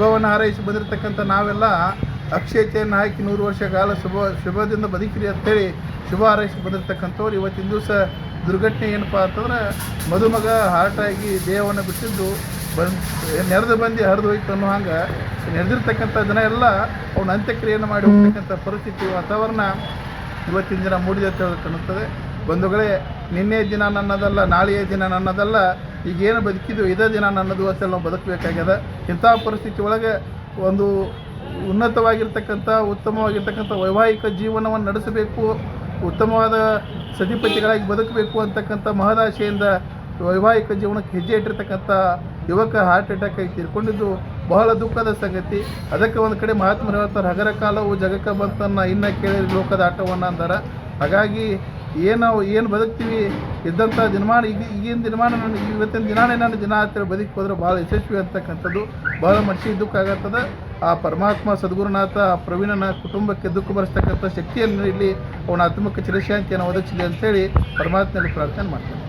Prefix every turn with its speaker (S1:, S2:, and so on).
S1: ಶುಭವನ್ನು ಹಾರೈಸಿ ಬಂದಿರತಕ್ಕಂಥ ನಾವೆಲ್ಲ ಅಕ್ಷತೆಯನ್ನು ಹಾಕಿ 100 ವರ್ಷ ಕಾಲ ಶುಭದಿಂದ ಬದುಕಿರಿ ಅಂತೇಳಿ ಶುಭ ಹಾರೈಸಿ ಬಂದಿರತಕ್ಕಂಥವ್ರು ಇವತ್ತಿನ ದಿವಸ ದುರ್ಘಟನೆ ಏನಪ್ಪ ಅಂತಂದ್ರೆ ಮದುಮಗ ಹಾರ್ಟಾಗಿ ದೇಹವನ್ನು ಬಿಟ್ಟಿದ್ದು ನೆರೆದು ಬಂದು ಹರಿದು ಹೋಯ್ತು ಅನ್ನೋ ಹಂಗೆ ನೆರೆದಿರ್ತಕ್ಕಂಥ ಜನ ಎಲ್ಲ ಅವನ ಅಂತ್ಯಕ್ರಿಯೆಯನ್ನು ಮಾಡಿ ಹೋಗ್ತಕ್ಕಂಥ ಪರಿಸ್ಥಿತಿ ವಾತಾವರಣ ಇವತ್ತಿನ ದಿನ ಮೂಡಿದೆ ಅಂತ ಕಾಣುತ್ತದೆ. ಬಂಧುಗಳೇ, ನಿನ್ನೆ ದಿನ ನನ್ನದಲ್ಲ, ನಾಳೆಯ ದಿನ ನನ್ನದಲ್ಲ, ಈಗೇನು ಬದುಕಿದ್ದು ಇದೇ ದಿನ ನನ್ನದು ಅಂತೇಳಿ ನಾವು ಬದುಕಬೇಕಾಗ್ಯದ. ಇಂಥ ಪರಿಸ್ಥಿತಿ ಒಳಗೆ ಒಂದು ಉನ್ನತವಾಗಿರ್ತಕ್ಕಂಥ ಉತ್ತಮವಾಗಿರ್ತಕ್ಕಂಥ ವೈವಾಹಿಕ ಜೀವನವನ್ನು ನಡೆಸಬೇಕು, ಉತ್ತಮವಾದ ಸತಿಪತಿಗಳಾಗಿ ಬದುಕಬೇಕು ಅಂತಕ್ಕಂಥ ಮಹದಾಶೆಯಿಂದ ವೈವಾಹಿಕ ಜೀವನಕ್ಕೆ ಹೆಜ್ಜೆ ಇಟ್ಟಿರ್ತಕ್ಕಂಥ ಯುವಕ ಹಾರ್ಟ್ ಅಟ್ಯಾಕ್ ಆಗಿ ತೀರ್ಕೊಂಡಿದ್ದು ಬಹಳ ದುಃಖದ ಸಂಗತಿ. ಅದಕ್ಕೆ ಒಂದು ಕಡೆ ಮಹಾತ್ಮರು ಹೇಳ್ತಾರೆ, ಹಗರ ಕಾಲವು ಜಗಕ್ಕೆ ಬಂತನ್ನ ಇನ್ನು ಕೇಳಿ ಲೋಕದ ಆಟವನ್ನು ಅಂತಾರೆ. ಹಾಗಾಗಿ ಏನು ಬದುಕ್ತೀವಿ ಇದ್ದಂಥ ದಿನಮಾನ ಈಗಿನ ದಿನಮಾನ ಇವತ್ತಿನ ದಿನಾನೇ ನನ್ನ ದಿನ ಅಂತೇಳಿ ಬದುಕಿ ಹೋದ್ರೆ ಭಾಳ ಯಶಸ್ವಿ ಅಂತಕ್ಕಂಥದ್ದು ಭಾಳ ಮನಸ್ಸಿಗೆ ದುಃಖ ಆಗತ್ತದ. ಆ ಪರಮಾತ್ಮ ಸದ್ಗುರುನಾಥ ಪ್ರವೀಣನ ಕುಟುಂಬಕ್ಕೆ ದುಃಖ ಬರೆಸ್ತಕ್ಕಂಥ ಶಕ್ತಿಯನ್ನು ಇಲ್ಲಿ ಅವನ ಆತ್ಮಕ್ಕೆ ಚಿರಶಾಂತಿಯನ್ನು ಒದಗಿಸಲಿ ಅಂತೇಳಿ ಪರಮಾತ್ಮನಲ್ಲಿ ಪ್ರಾರ್ಥನೆ ಮಾಡ್ತಾನೆ.